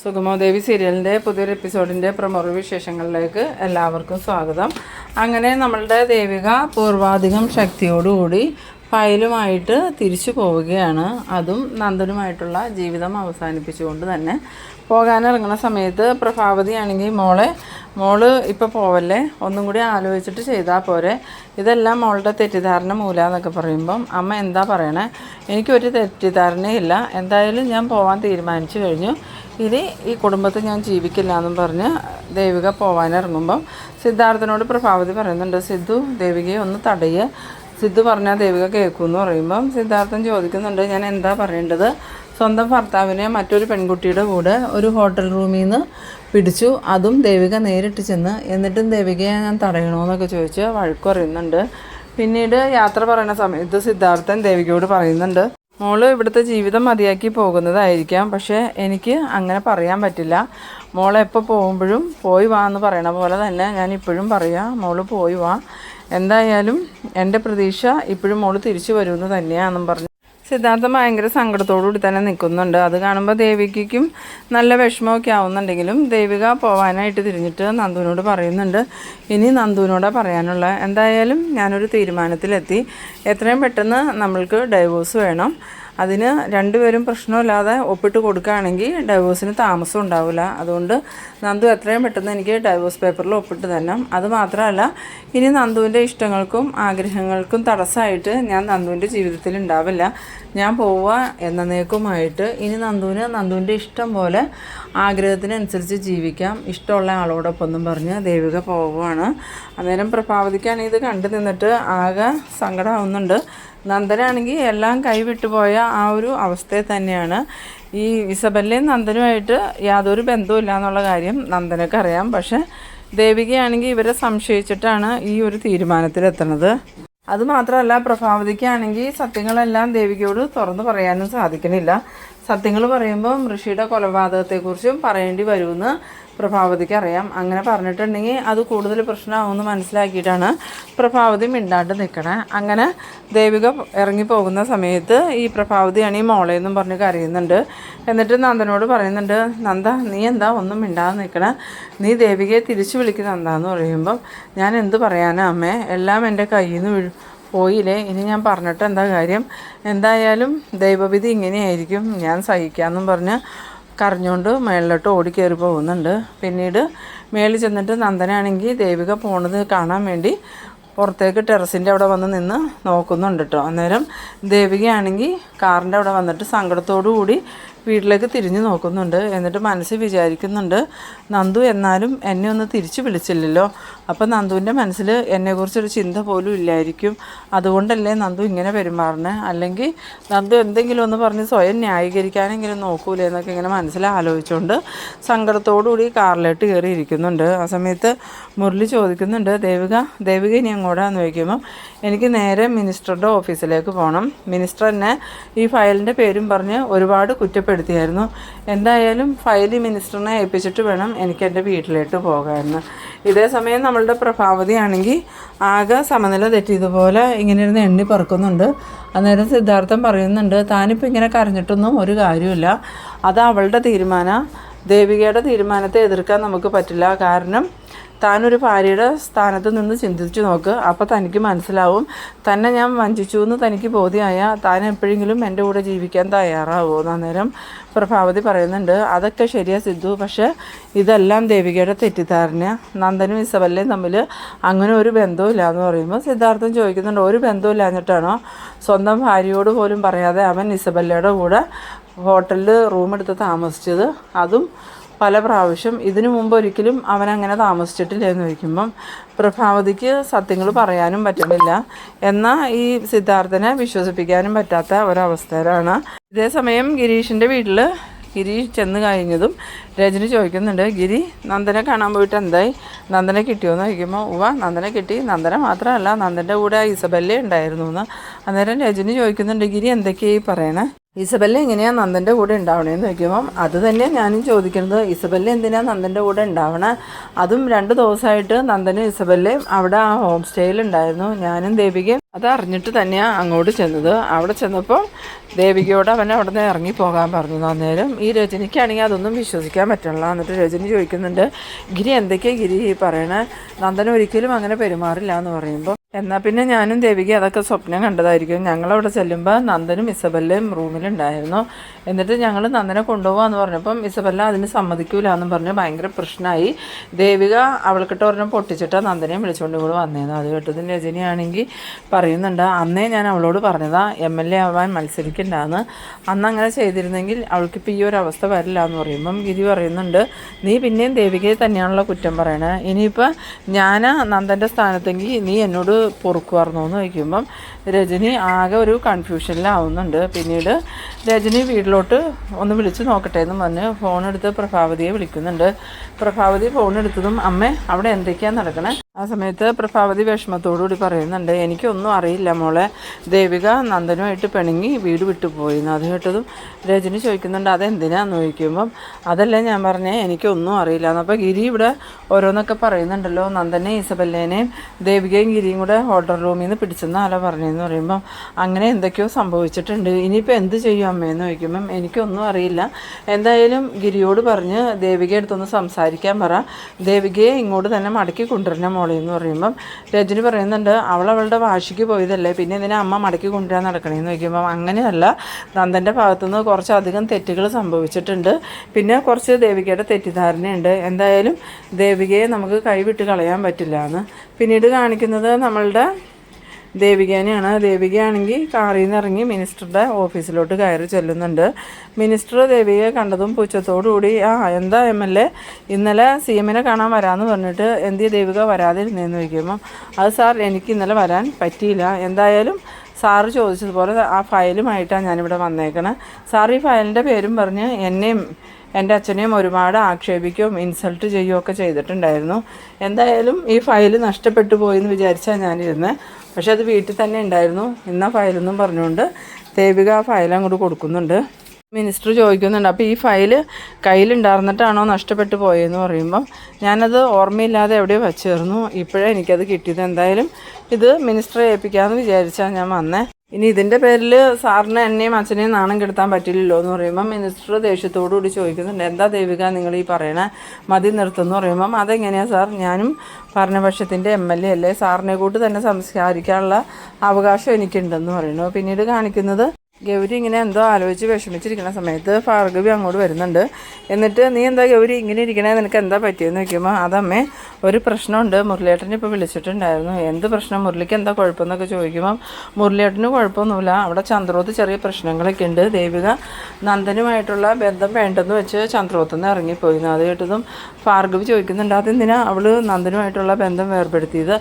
സുഗമോദേവി സീരിയലിൻ്റെ പുതിയൊരു എപ്പിസോഡിൻ്റെ പ്രമുഖ വിശേഷങ്ങളിലേക്ക് എല്ലാവർക്കും സ്വാഗതം. അങ്ങനെ നമ്മളുടെ ദേവിക പൂർവാധികം ശക്തിയോടുകൂടി ഫയലുമായിട്ട് തിരിച്ചു പോവുകയാണ്. അതും നന്ദനുമായിട്ടുള്ള ജീവിതം അവസാനിപ്പിച്ചുകൊണ്ട് തന്നെ പോകാനിറങ്ങുന്ന സമയത്ത് പ്രഭാവതി ആണെങ്കിൽ മോള് ഇപ്പോൾ പോവല്ലേ, ഒന്നും കൂടി ആലോചിച്ചിട്ട് ചെയ്താൽ പോരെ, ഇതെല്ലാം മോളുടെ തെറ്റിദ്ധാരണ മൂലമെന്നൊക്കെ പറയുമ്പം അമ്മ എന്താ പറയണേ, എനിക്കൊരു തെറ്റിദ്ധാരണയില്ല, എന്തായാലും ഞാൻ പോകാൻ തീരുമാനിച്ചു കഴിഞ്ഞു, ഇനി ഈ കുടുംബത്തിൽ ഞാൻ ജീവിക്കില്ല എന്നും പറഞ്ഞ് ദേവിക പോകാനിറങ്ങുമ്പം സിദ്ധാർത്ഥനോട് പ്രഭാവതി പറയുന്നുണ്ട്, സിദ്ധു ദേവികയെ ഒന്ന് തടയുക, സിദ്ധു പറഞ്ഞാൽ ദേവിക കേൾക്കുമെന്ന് പറയുമ്പം സിദ്ധാർത്ഥൻ ചോദിക്കുന്നുണ്ട്, ഞാൻ എന്താ പറയേണ്ടത്, സ്വന്തം ഭർത്താവിനെ മറ്റൊരു പെൺകുട്ടിയുടെ കൂടെ ഒരു ഹോട്ടൽ റൂമിൽ നിന്ന് പിടിച്ചു, അതും ദേവിക നേരിട്ട് ചെന്ന്, എന്നിട്ടും ദേവികയെ ഞാൻ തടയണമെന്നൊക്കെ ചോദിച്ച് വഴക്ക് പറയുന്നുണ്ട്. പിന്നീട് യാത്ര പറയുന്ന സമയത്ത് സിദ്ധാർത്ഥൻ ദേവികയോട് പറയുന്നുണ്ട്, മോള് ഇവിടുത്തെ ജീവിതം മതിയാക്കി പോകുന്നതായിരിക്കാം, പക്ഷേ എനിക്ക് അങ്ങനെ പറയാൻ പറ്റില്ല, മോളെ എപ്പോൾ പോകുമ്പോഴും പോയി വാ എന്ന് പറയണ പോലെ തന്നെ ഞാൻ ഇപ്പോഴും പറയാം, മോള് പോയി വാ, എന്തായാലും എൻ്റെ പ്രതീക്ഷ ഇപ്പോഴും മോള് തിരിച്ചു വരുമെന്ന് തന്നെയാണെന്നും പറഞ്ഞു സിദ്ധാർത്ഥം ഭയങ്കര സങ്കടത്തോടുകൂടി തന്നെ നിൽക്കുന്നുണ്ട്. അത് കാണുമ്പോൾ ദേവികയ്ക്കും നല്ല വിഷമമൊക്കെ ആവുന്നുണ്ടെങ്കിലും ദേവിക പോകാനായിട്ട് തിരിഞ്ഞിട്ട് നന്ദുവിനോട് പറയുന്നുണ്ട്, ഇനി നന്ദുവിനോടാണ് പറയാനുള്ള, എന്തായാലും ഞാനൊരു തീരുമാനത്തിലെത്തി, എത്രയും പെട്ടെന്ന് നമ്മൾക്ക് ഡൈവോഴ്സ് വേണം, അതിന് രണ്ടുപേരും പ്രശ്നമില്ലാതെ ഒപ്പിട്ട് കൊടുക്കുകയാണെങ്കിൽ ഡൈവോഴ്സിന് താമസം ഉണ്ടാവില്ല, അതുകൊണ്ട് നന്ദു എത്രയും പെട്ടെന്ന് എനിക്ക് ഡൈവോഴ്സ് പേപ്പറിൽ ഒപ്പിട്ട് തരണം, അതുമാത്രമല്ല ഇനി നന്ദുവിൻ്റെ ഇഷ്ടങ്ങൾക്കും ആഗ്രഹങ്ങൾക്കും തടസ്സമായിട്ട് ഞാൻ നന്ദുവിൻ്റെ ജീവിതത്തിൽ ഉണ്ടാവില്ല, ഞാൻ പോവുക എന്നേക്കുമായിട്ട് ഇനി നന്ദുവിൻ്റെ ഇഷ്ടം പോലെ ആഗ്രഹത്തിനനുസരിച്ച് ജീവിക്കാം, ഇഷ്ടമുള്ള ആളോടൊപ്പം എന്നും പറഞ്ഞ് ദേവിക പോവുകയാണ്. അന്നേരം പ്രഭാവതിക്കാണെങ്കിൽ ഇത് കണ്ടു നിന്നിട്ട് ആകെ സങ്കടമാവുന്നുണ്ട്. നന്ദനാണെങ്കിൽ എല്ലാം കൈവിട്ടുപോയ ആ ഒരു അവസ്ഥയിൽ തന്നെയാണ്. ഈ ഇസബല്ലയും നന്ദനുമായിട്ട് യാതൊരു ബന്ധവുമില്ല എന്നുള്ള കാര്യം നന്ദനൊക്കെ അറിയാം, പക്ഷേ ദേവികയാണെങ്കിൽ ഇവരെ സംശയിച്ചിട്ടാണ് ഈ ഒരു തീരുമാനത്തിലെത്തുന്നത്. അതുമാത്രമല്ല പ്രഭാവതിക്കാണെങ്കിൽ സത്യങ്ങളെല്ലാം ദേവികയോട് തുറന്നു പറയാനും സാധിക്കണില്ല. സത്യങ്ങൾ പറയുമ്പം ഋഷിയുടെ കൊലപാതകത്തെക്കുറിച്ചും പറയേണ്ടി വരുമെന്ന് പ്രഭാവതിക്ക് അറിയാം. അങ്ങനെ പറഞ്ഞിട്ടുണ്ടെങ്കിൽ അത് കൂടുതൽ പ്രശ്നമാകുമെന്ന് മനസ്സിലാക്കിയിട്ടാണ് പ്രഭാവതി മിണ്ടാണ്ട് നിൽക്കണേ. അങ്ങനെ ദേവിക ഇറങ്ങിപ്പോകുന്ന സമയത്ത് ഈ പ്രഭാവതിയാണ് ഈ മോളെന്നും പറഞ്ഞ് കരയുന്നുണ്ട്. എന്നിട്ട് നന്ദനോട് പറയുന്നുണ്ട്, നന്ദ നീ എന്താ ഒന്നും മിണ്ടാതെ നിൽക്കണേ, നീ ദേവികയെ തിരിച്ചു വിളിക്കുന്ന എന്താന്ന് പറയുമ്പം ഞാൻ എന്ത് പറയാനാ അമ്മേ, എല്ലാം എൻ്റെ കയ്യിൽ നിന്ന് പോയില്ലേ, ഇനി ഞാൻ പറഞ്ഞിട്ട് എന്താ കാര്യം, എന്തായാലും ദൈവവിധി ഇങ്ങനെയായിരിക്കും, ഞാൻ സഹിക്കാമെന്നും പറഞ്ഞ് കരഞ്ഞുകൊണ്ട് മേളിലോട്ട് ഓടിക്കയറി പോകുന്നുണ്ട്. പിന്നീട് മേളിൽ ചെന്നിട്ട് നന്ദനാണെങ്കിൽ ദേവിക പോണത് കാണാൻ വേണ്ടി പുറത്തേക്ക് ടെറസിൻ്റെ അവിടെ വന്ന് നിന്ന് നോക്കുന്നുണ്ട് കേട്ടോ. അന്നേരം ദേവികയാണെങ്കിൽ കാറിൻ്റെ അവിടെ വന്നിട്ട് സങ്കടത്തോടു കൂടി വീട്ടിലേക്ക് തിരിഞ്ഞു നോക്കുന്നുണ്ട്. എന്നിട്ട് മനസ്സിൽ വിചാരിക്കുന്നുണ്ട്, നന്ദു എന്നാലും എന്നെ ഒന്ന് തിരിച്ചു വിളിച്ചില്ലല്ലോ, അപ്പം നന്ദുവിൻ്റെ മനസ്സിൽ എന്നെക്കുറിച്ചൊരു ചിന്ത പോലും ഇല്ലായിരിക്കും, അതുകൊണ്ടല്ലേ നന്ദു ഇങ്ങനെ പെരുമാറണേ, അല്ലെങ്കിൽ നന്ദു എന്തെങ്കിലും ഒന്ന് പറഞ്ഞ് സ്വയം ന്യായീകരിക്കാനെങ്കിലും നോക്കൂലേ എന്നൊക്കെ ഇങ്ങനെ മനസ്സിൽ ആലോചിച്ചുകൊണ്ട് സങ്കടത്തോടുകൂടി കാറിലോട്ട് കയറി ഇരിക്കുന്നുണ്ട്. ആ സമയത്ത് മുരളി ചോദിക്കുന്നുണ്ട്, ദേവിക ഇനി അങ്ങോട്ടാന്ന് ചോദിക്കുമ്പം എനിക്ക് നേരെ മിനിസ്റ്ററുടെ ഓഫീസിലേക്ക് പോകണം, മിനിസ്റ്റർ എന്നെ ഈ ഫയലിൻ്റെ പേരും പറഞ്ഞ് ഒരുപാട് കുറ്റപ്പെടുത്തിയായിരുന്നു, എന്തായാലും ഫയൽ മിനിസ്റ്ററിനെ ഏൽപ്പിച്ചിട്ട് വേണം എനിക്ക് എൻ്റെ വീട്ടിലേക്ക് പോകാമെന്ന്. ഇതേ സമയം നമ്മളുടെ പ്രഭാവതിയാണെങ്കിൽ ആകെ സമനില തെറ്റിയതുപോലെ ഇങ്ങനെ ഇരുന്ന് എണ്ണി പറക്കുന്നുണ്ട്. അന്നേരം സിദ്ധാർത്ഥൻ പറയുന്നുണ്ട്, താനിപ്പോൾ ഇങ്ങനെ കരഞ്ഞിട്ടൊന്നും ഒരു കാര്യമില്ല, അത് അവളുടെ തീരുമാനം, ദേവികയുടെ തീരുമാനത്തെ എതിർക്കാൻ നമുക്ക് പറ്റില്ല, കാരണം താനൊരു ഭാര്യയുടെ സ്ഥാനത്ത് നിന്ന് ചിന്തിച്ചു നോക്ക്, അപ്പോൾ തനിക്ക് മനസ്സിലാവും, തന്നെ ഞാൻ വഞ്ചിച്ചു എന്ന് തനിക്ക് ബോധ്യമായ താൻ എപ്പോഴെങ്കിലും എൻ്റെ കൂടെ ജീവിക്കാൻ തയ്യാറാവുമോ. അന്നേരം പ്രഭാവതി പറയുന്നുണ്ട്, അതൊക്കെ ശരിയാ സിദ്ധു, പക്ഷേ ഇതെല്ലാം ദേവികയുടെ തെറ്റിദ്ധാരണ, നന്ദനും ഇസബല്ലയും തമ്മിൽ അങ്ങനെ ഒരു ബന്ധവുമില്ല എന്ന് പറയുമ്പോൾ സിദ്ധാർത്ഥൻ ചോദിക്കുന്നുണ്ട്, ഒരു ബന്ധമില്ലാഞ്ഞിട്ടാണോ സ്വന്തം ഭാര്യയോട് പോലും പറയാതെ അവൻ ഇസബല്ലയുടെ കൂടെ ഹോട്ടലിൽ റൂമെടുത്ത് താമസിച്ചത്, അതും പല പ്രാവശ്യം, ഇതിനു മുമ്പ് ഒരിക്കലും അവനങ്ങനെ താമസിച്ചിട്ടില്ല എന്ന് ചോദിക്കുമ്പം പ്രഭാവതിക്ക് സത്യങ്ങൾ പറയാനും പറ്റുന്നില്ല, എന്നാൽ ഈ സിദ്ധാർത്ഥനെ വിശ്വസിപ്പിക്കാനും പറ്റാത്ത ഒരവസ്ഥയിലാണ്. ഇതേസമയം ഗിരീഷിൻ്റെ വീട്ടിൽ ഗിരീഷ് ചെന്ന് കഴിഞ്ഞതും രജനി ചോദിക്കുന്നുണ്ട്, ഗിരി നന്ദനെ കാണാൻ പോയിട്ട് എന്തായി, നന്ദനെ കിട്ടിയോന്ന് ചോദിക്കുമ്പോൾ നന്ദനെ കിട്ടി, നന്ദനെ മാത്രമല്ല നന്ദൻ്റെ കൂടെ ഇസബല്ല ഉണ്ടായിരുന്നു എന്ന്. അന്നേരം രജനി ചോദിക്കുന്നുണ്ട്, ഗിരി എന്തൊക്കെയായി പറയണേ, ഇസബെല്ല എങ്ങനെയാണ് നന്ദൻ്റെ കൂടെ ഉണ്ടാവണേന്ന് ചോദിക്കുമ്പം അത് തന്നെ ഞാനും ചോദിക്കുന്നത്. ഇസബെല്ല എന്തിനാണ് നന്ദൻ്റെ കൂടെ ഉണ്ടാവണേ? അതും 2 ദിവസമായിട്ട് നന്ദനും ഇസബെല്ലയും അവിടെ ആ ഹോം സ്റ്റേയിലുണ്ടായിരുന്നു. ഞാനും ദേവികയും അത് അറിഞ്ഞിട്ട് തന്നെയാണ് അങ്ങോട്ട് ചെന്നത്. അവിടെ ചെന്നപ്പോൾ ദേവികയോട് അവൻ അവിടെ നിന്ന് ഇറങ്ങിപ്പോകാൻ പറഞ്ഞു. അന്നേരം ഈ രജനിക്കാണെങ്കിൽ അതൊന്നും വിശ്വസിക്കാൻ പറ്റില്ല. എന്നിട്ട് രജനി ചോദിക്കുന്നുണ്ട്, ഗിരി എന്തൊക്കെയാണ് ഗിരി ഈ പറയണേ? നന്ദൻ ഒരിക്കലും അങ്ങനെ പെരുമാറില്ല എന്ന് പറയുമ്പോൾ, എന്നാൽ പിന്നെ ഞാനും ദേവിക അതൊക്കെ സ്വപ്നം കണ്ടതായിരിക്കും. ഞങ്ങളവിടെ ചെല്ലുമ്പോൾ നന്ദനും ഇസബെല്ലയും റൂമിലുണ്ടായിരുന്നു. എന്നിട്ട് ഞങ്ങൾ നന്ദനെ കൊണ്ടുപോകാമെന്ന് പറഞ്ഞപ്പം ഇസബെല്ല അതിന് സമ്മതിക്കൂല എന്ന് പറഞ്ഞ് ഭയങ്കര പ്രശ്നമായി. ദേവിക അവൾക്കിട്ട് ഒരെണ്ണം പൊട്ടിച്ചിട്ട് നന്ദനെയും വിളിച്ചുകൊണ്ട് കൂടെ വന്നേന്നു. അത് കേട്ടതിന് രജനിയാണെങ്കിൽ പറയുന്നുണ്ട്, അന്നേ ഞാൻ അവളോട് പറഞ്ഞതാ MLA ആവാൻ മത്സരിക്കണ്ടെന്ന്. അന്ന് അങ്ങനെ ചെയ്തിരുന്നെങ്കിൽ അവൾക്കിപ്പോൾ ഈ ഒരു അവസ്ഥ വരില്ല എന്ന് പറയുമ്പം ഗിരി പറയുന്നുണ്ട്, നീ പിന്നെയും ദേവികയെ തന്നെയാണല്ലോ കുറ്റം പറയണേ. ഇനിയിപ്പോൾ ഞാൻ നന്ദൻ്റെ സ്ഥാനത്തെങ്കിൽ നീ എന്നോട് പൊറുക്കുമായിരുന്നു എന്ന് ചോദിക്കുമ്പം രജനി ആകെ ഒരു കൺഫ്യൂഷനിലാവുന്നുണ്ട്. പിന്നീട് രജനി വീട്ടിലോട്ട് ഒന്ന് വിളിച്ച് നോക്കട്ടെ എന്ന് പറഞ്ഞ് ഫോണെടുത്ത് പ്രഭാവതിയെ വിളിക്കുന്നുണ്ട്. പ്രഭാവതി ഫോണെടുത്തതും അമ്മേ അവിടെ എന്തൊക്കെയാണ് നടക്കണേ? ആ സമയത്ത് പ്രഭാവതി വിഷമത്തോടുകൂടി പറയുന്നുണ്ട്, എനിക്കൊന്നും അറിയില്ല മോളെ, ദേവിക നന്ദനുമായിട്ട് പിണങ്ങി വീട് വിട്ടുപോയിന്ന്. അത് കേട്ടതും രജനി ചോദിക്കുന്നുണ്ട്, അതെന്തിനാന്ന് ചോദിക്കുമ്പം അതല്ലേ ഞാൻ പറഞ്ഞേ എനിക്കൊന്നും അറിയില്ല എന്ന്. അപ്പോൾ ഗിരി ഇവിടെ ഓരോന്നൊക്കെ പറയുന്നുണ്ടല്ലോ, നന്ദനെ ഇസബെല്ലേനെയും ദേവികയും ഗിരിയും കൂടെ ഹോട്ടൽ റൂമിൽ നിന്ന് പിടിച്ചെന്നാലോ പറഞ്ഞതെന്ന് പറയുമ്പം അങ്ങനെ എന്തൊക്കെയോ സംഭവിച്ചിട്ടുണ്ട്. ഇനിയിപ്പോൾ എന്ത് ചെയ്യും അമ്മയെന്ന് ചോദിക്കുമ്പം എനിക്കൊന്നും അറിയില്ല. എന്തായാലും ഗിരിയോട് പറഞ്ഞ് ദേവികയെ അടുത്തൊന്ന് സംസാരിക്കാൻ പറ, ദേവികയെ ഇങ്ങോട്ട് തന്നെ മടക്കി കൊണ്ടുവരണം എന്ന് പറയുമ്പം രജനി പറയുന്നുണ്ട്, അവളുടെ വാശിക്ക് പോയതല്ലേ, പിന്നെ ഇതിനെ അമ്മ മടക്കി കൊണ്ടുവരാൻ നടക്കണേന്ന് ചോദിക്കുമ്പം അങ്ങനെയല്ല, നന്ദൻ്റെ ഭാഗത്തുനിന്ന് കുറച്ചധികം തെറ്റുകൾ സംഭവിച്ചിട്ടുണ്ട്. പിന്നെ കുറച്ച് ദേവികയുടെ തെറ്റിദ്ധാരണയുണ്ട്. എന്തായാലും ദേവികയെ നമുക്ക് കൈവിട്ട് കളയാൻ പറ്റില്ല എന്ന്. പിന്നീട് കാണിക്കുന്നത് നമ്മളുടെ ദേവികേനെയാണ്. ദേവികയാണെങ്കിൽ കാറിൽ നിന്ന് ഇറങ്ങി മിനിസ്റ്ററുടെ ഓഫീസിലോട്ട് കയറി ചെല്ലുന്നുണ്ട്. മിനിസ്റ്റർ ദേവികയെ കണ്ടതും പുച്ഛത്തോടുകൂടി, എന്താ MLA ഇന്നലെ CM-നെ കാണാൻ വരാമെന്ന് പറഞ്ഞിട്ട് എന്തിയ ദേവിക വരാതിരുന്നതെന്ന് ചോദിക്കുമ്പം, അത് സാർ എനിക്ക് ഇന്നലെ വരാൻ പറ്റിയില്ല. എന്തായാലും സാറ് ചോദിച്ചതുപോലെ ആ ഫയലുമായിട്ടാണ് ഞാനിവിടെ വന്നേക്കണേ. സാർ ഈ ഫയലിൻ്റെ പേരും പറഞ്ഞ് എന്നെയും എൻ്റെ അച്ഛനെയും ഒരുപാട് ആക്ഷേപിക്കുകയും ഇൻസൾട്ട് ചെയ്യുകയൊക്കെ ചെയ്തിട്ടുണ്ടായിരുന്നു. എന്തായാലും ഈ ഫയൽ നഷ്ടപ്പെട്ടു പോയെന്ന് വിചാരിച്ചാൽ ഞാനിരുന്നത്. പക്ഷെ അത് വീട്ടിൽ തന്നെ ഉണ്ടായിരുന്നു. ഇന്ന ഫയലെന്നും പറഞ്ഞുകൊണ്ട് ദേവിക ആ ഫയൽ അങ്ങോട്ട് കൊടുക്കുന്നുണ്ട്. മിനിസ്റ്റർ ചോദിക്കുന്നുണ്ട്, അപ്പോൾ ഈ ഫയൽ കയ്യിലുണ്ടായിരുന്നിട്ടാണോ നഷ്ടപ്പെട്ടു പോയെന്ന് പറയുമ്പം ഞാനത് ഓർമ്മയില്ലാതെ എവിടെയോ വച്ചേർന്നു, ഇപ്പോഴേ എനിക്കത് കിട്ടിയത്. എന്തായാലും ഇത് മിനിസ്റ്ററെ ഏൽപ്പിക്കാമെന്ന് വിചാരിച്ചാൽ ഞാൻ വന്നേ. ഇനി ഇതിൻ്റെ പേരിൽ സാറിന് എന്നെയും അച്ഛനെയും നാണം കെടുത്താൻ പറ്റില്ലല്ലോ എന്ന് പറയുമ്പം മിനിസ്റ്റർ ദേഷ്യത്തോടു കൂടി ചോദിക്കുന്നുണ്ട്, എന്താ ദേവിക നിങ്ങൾ ഈ പറയണേ, മതി നിർത്തുമെന്ന് പറയുമ്പം അതെങ്ങനെയാണ് സാർ, ഞാനും ഭരണപക്ഷത്തിൻ്റെ MLA അല്ലേ, സാറിനെ കൂട്ട് തന്നെ സംസ്കരിക്കാനുള്ള അവകാശം എനിക്കുണ്ടെന്ന് പറയുന്നു. പിന്നീട് കാണിക്കുന്നത് ഗൗരി ഇങ്ങനെ എന്തോ ആലോചിച്ച് വിഷമിച്ചിരിക്കുന്ന സമയത്ത് ഭാർഗവി അങ്ങോട്ട് വരുന്നുണ്ട്. എന്നിട്ട് നീ എന്താ ഗൗരി ഇങ്ങനെ ഇരിക്കണേ, നിനക്ക് എന്താ പറ്റിയെന്ന് ചോദിക്കുമ്പോൾ അതമ്മേ ഒരു പ്രശ്നമുണ്ട്, മുരളിയേട്ടൻ ഇപ്പോൾ വിളിച്ചിട്ടുണ്ടായിരുന്നു. എന്ത് പ്രശ്നം, മുരളിക്ക് എന്താ കുഴപ്പമെന്നൊക്കെ ചോദിക്കുമ്പം മുരളിയേട്ടന് കുഴപ്പമൊന്നുമില്ല, അവിടെ ചന്ദ്രോത്ത് ചെറിയ പ്രശ്നങ്ങളൊക്കെ ഉണ്ട്, ദേവിക നന്ദനുമായിട്ടുള്ള ബന്ധം വേണ്ടെന്ന് വെച്ച് ചന്ദ്രോത്തുനിന്ന് ഇറങ്ങിപ്പോയിരുന്നു. അത് കേട്ടതും ഭാർഗവി ചോദിക്കുന്നുണ്ട്, അതെന്തിനാ അവൾ നന്ദനുമായിട്ടുള്ള ബന്ധം വേർപെടുത്തിയത്?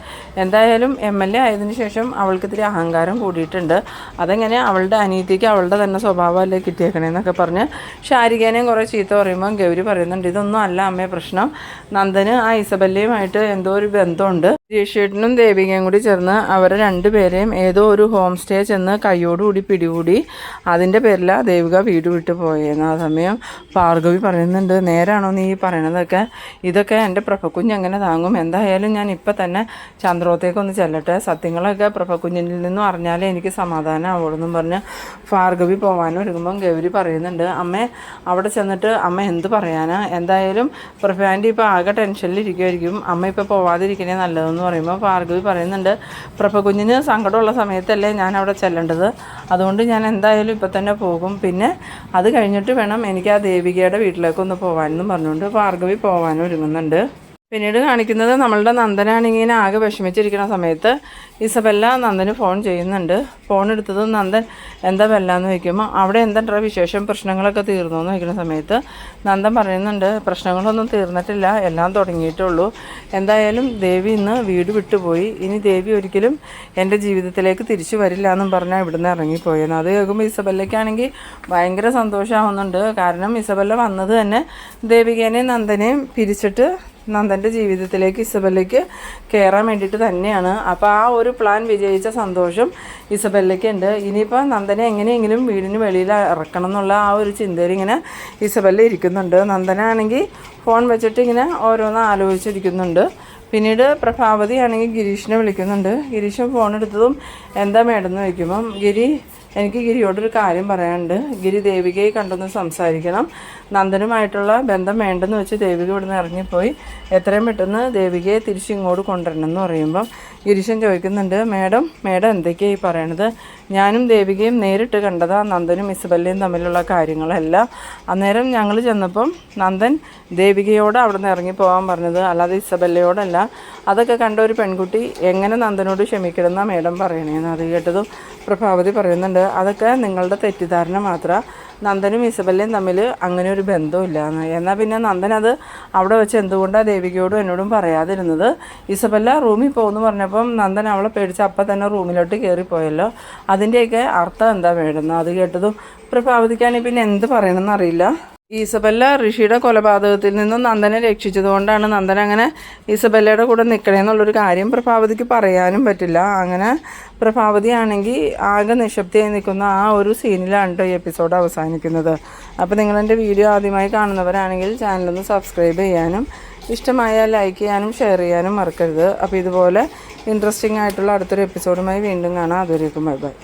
എന്തായാലും MLA ആയതിനു ശേഷം അവൾക്ക് ഇത്തിരി അഹങ്കാരം കൂടിയിട്ടുണ്ട്, അതെങ്ങനെ അവളുടെ അനിയത്തിക്ക് അവളുടെ തന്നെ സ്വഭാവമല്ലേ കിട്ടിയേക്കണേന്നൊക്കെ പറഞ്ഞ് ഷാരികേനെയും കുറേ ചീത്ത പറയുമ്പം ഗൗരി പറയുന്നുണ്ട്, ഇതൊന്നും അല്ല അമ്മേ പ്രശ്നം, നന്ദന് ആ ഇസബെല്ലയുമായിട്ട് എന്തോ ഒരു ബന്ധമുണ്ട്. ജേഷേട്ടനും ദേവികയും കൂടി ചേർന്ന് അവരെ 2 പേരെയും ഏതോ ഒരു ഹോം സ്റ്റേ ചെന്ന് കൈയോടുകൂടി പിടികൂടി, അതിൻ്റെ പേരിലാണ് ദേവിക വീട് വിട്ട് പോയെന്ന്. ആ സമയം ഭാർഗവി പറയുന്നുണ്ട്, നേരാണോ നീ പറയണതൊക്കെ? ഇതൊക്കെ എൻ്റെ പ്രഭക്കുഞ്ഞ് എങ്ങനെ താങ്ങും? എന്തായാലും ഞാൻ ഇപ്പം തന്നെ ചന്ദ്രോത്തേക്കൊന്ന് ചെല്ലട്ടെ, സത്യങ്ങളൊക്കെ പ്രഭക്കുഞ്ഞിൽ നിന്നും അറിഞ്ഞാലേ എനിക്ക് സമാധാനം ആവുള്ളൂ പറഞ്ഞ് ഭാർഗവി പോകാനും ഒരുങ്ങുമ്പം ഗൗരി പറയുന്നുണ്ട്, അമ്മേ അവിടെ ചെന്നിട്ട് അമ്മ എന്ത് പറയാനാ? എന്തായാലും പ്രഭാൻ്റെ ഇപ്പോൾ ആകെ ടെൻഷനിലിരിക്കുമായിരിക്കും, അമ്മ ഇപ്പോൾ പോവാതിരിക്കണേ നല്ലതെന്ന് പറയുമ്പോൾ ഭാർഗവി പറയുന്നുണ്ട്, പ്രഭകുഞ്ഞിന് സങ്കടമുള്ള സമയത്തല്ലേ ഞാൻ അവിടെ ചെല്ലേണ്ടത്, അതുകൊണ്ട് ഞാൻ എന്തായാലും ഇപ്പം തന്നെ പോകും, പിന്നെ അത് കഴിഞ്ഞിട്ട് വേണം എനിക്ക് ആ ദേവികയുടെ വീട്ടിലേക്കൊന്ന് പോകാനെന്നും പറഞ്ഞുകൊണ്ട് ഭാർഗവി പോകാനും ഒരുങ്ങുന്നുണ്ട്. പിന്നീട് കാണിക്കുന്നത് നമ്മളുടെ നന്ദനാണിങ്ങനെ ആകെ വിഷമിച്ചിരിക്കുന്ന സമയത്ത് ഇസബെല്ല നന്ദന് ഫോൺ ചെയ്യുന്നുണ്ട്. ഫോൺ എടുത്തതും നന്ദൻ എന്താ ബെല്ലാന്ന് ചോദിക്കുമ്പോൾ അവിടെ എന്താ വിശേഷം, പ്രശ്നങ്ങളൊക്കെ തീർന്നു എന്ന് ചോദിക്കുന്ന സമയത്ത് നന്ദൻ പറയുന്നുണ്ട്, പ്രശ്നങ്ങളൊന്നും തീർന്നിട്ടില്ല, എല്ലാം തുടങ്ങിയിട്ടുള്ളൂ. എന്തായാലും ദേവി ഇന്ന് വീട് വിട്ടുപോയി, ഇനി ദേവി ഒരിക്കലും എൻ്റെ ജീവിതത്തിലേക്ക് തിരിച്ചു വരില്ല എന്നും പറഞ്ഞാൽ ഇവിടുന്ന് ഇറങ്ങിപ്പോയെന്ന്. അത് കേൾക്കുമ്പോൾ ഇസബെല്ലയ്ക്കാണെങ്കിൽ ഭയങ്കര സന്തോഷമാവുന്നുണ്ട്. കാരണം ഇസബെല്ല വന്നത് തന്നെ ദേവികേനെയും നന്ദനെയും പിരിച്ചിട്ട് നന്ദൻ്റെ ജീവിതത്തിലേക്ക് ഇസബെല്ലയ്ക്ക് കയറാൻ വേണ്ടിയിട്ട് തന്നെയാണ്. അപ്പോൾ ആ ഒരു പ്ലാൻ വിജയിച്ച സന്തോഷം ഇസബെല്ലയ്ക്ക് ഉണ്ട്. ഇനിയിപ്പോൾ നന്ദനെ എങ്ങനെയെങ്കിലും വീടിന് വെളിയിൽ ഇറക്കണം എന്നുള്ള ആ ഒരു ചിന്തയിൽ ഇങ്ങനെ ഇസബെല്ല ഇരിക്കുന്നുണ്ട്. നന്ദനാണെങ്കിൽ ഫോൺ വെച്ചിട്ട് ഇങ്ങനെ ഓരോന്ന് ആലോചിച്ചിരിക്കുന്നുണ്ട്. പിന്നീട് പ്രഭാവതി ആണെങ്കിൽ ഗിരീഷിനെ വിളിക്കുന്നുണ്ട്. ഗിരീഷ് ഫോൺ എടുത്തതും എന്താ മേഡെന്ന് ചോദിക്കുമ്പം എനിക്ക് ഗിരിയോടൊരു കാര്യം പറയാനുണ്ട്. ഗിരി ദേവികയെ കണ്ടൊന്ന് സംസാരിക്കണം. നന്ദനുമായിട്ടുള്ള ബന്ധം വേണ്ടെന്ന് വെച്ച് ദേവിക ഇവിടുന്ന് ഇറങ്ങിപ്പോയി. എത്രയും പെട്ടെന്ന് ദേവികയെ തിരിച്ചിങ്ങോട്ട് കൊണ്ടുവരണം എന്ന് പറയുമ്പം ഗിരീശൻ ചോദിക്കുന്നുണ്ട്, മേഡം എന്തൊക്കെയാണ് ഈ പറയണത്? ഞാനും ദേവികയും നേരിട്ട് കണ്ടതാ നന്ദനും ഇസബെല്ലയും തമ്മിലുള്ള കാര്യങ്ങളെല്ലാം. അന്നേരം ഞങ്ങൾ ചെന്നപ്പം നന്ദൻ ദേവികയോട് അവിടെ നിന്ന് ഇറങ്ങിപ്പോകാൻ പറഞ്ഞത്, അല്ലാതെ ഇസബെല്ലയോടല്ല. അതൊക്കെ കണ്ട ഒരു പെൺകുട്ടി എങ്ങനെ നന്ദനോട് ക്ഷമിക്കണമെന്നാണ് മേഡം പറയണേന്ന്. അത് കേട്ടതും പ്രഭാവതി പറയുന്നുണ്ട്, അതൊക്കെ നിങ്ങളുടെ തെറ്റിദ്ധാരണ മാത്രമാണ്. നന്ദനും ഇസബെല്ലയും തമ്മിൽ അങ്ങനെ ഒരു ബന്ധമില്ല എന്ന്. എന്നാൽ പിന്നെ നന്ദൻ അത് അവിടെ വെച്ച് എന്തുകൊണ്ടാണ് ദേവികയോടും എന്നോടും പറയാതിരുന്നത്? ഇസബെല്ല റൂമിൽ പോകുമെന്ന് പറഞ്ഞപ്പം നന്ദൻ അവളെ പേടിച്ച് അപ്പം തന്നെ റൂമിലോട്ട് കയറിപ്പോയല്ലോ. അതിൻ്റെയൊക്കെ അർത്ഥം എന്താ വേണ്ടുന്നത്? അത് കേട്ടതും പ്രഭാവതിക്കാണെങ്കിൽ പിന്നെ എന്ത് പറയണമെന്ന് അറിയില്ല. ഇസബെല്ല ഋഷിയുടെ കൊലപാതകത്തിൽ നിന്നും നന്ദനെ രക്ഷിച്ചതുകൊണ്ടാണ് നന്ദൻ അങ്ങനെ ഇസബെല്ലയുടെ കൂടെ നിൽക്കണമെന്നുള്ളൊരു കാര്യം പ്രഭാവതിക്ക് പറയാനും പറ്റില്ല. അങ്ങനെ പ്രഭാവതി ആണെങ്കിൽ ആകെ നിശബ്ദയായി നിൽക്കുന്ന ആ ഒരു സീനിലാണ് കേട്ടോ ഈ എപ്പിസോഡ് അവസാനിക്കുന്നത്. അപ്പോൾ നിങ്ങളെൻ്റെ വീഡിയോ ആദ്യമായി കാണുന്നവരാണെങ്കിൽ ചാനലൊന്ന് സബ്സ്ക്രൈബ് ചെയ്യാനും ഇഷ്ടമായാൽ ലൈക്ക് ചെയ്യാനും ഷെയർ ചെയ്യാനും മറക്കരുത്. അപ്പോൾ ഇതുപോലെ ഇൻട്രസ്റ്റിംഗ് ആയിട്ടുള്ള അടുത്തൊരു എപ്പിസോഡുമായി വീണ്ടും കാണാം. അതുവരേക്കും ബൈ ബൈ.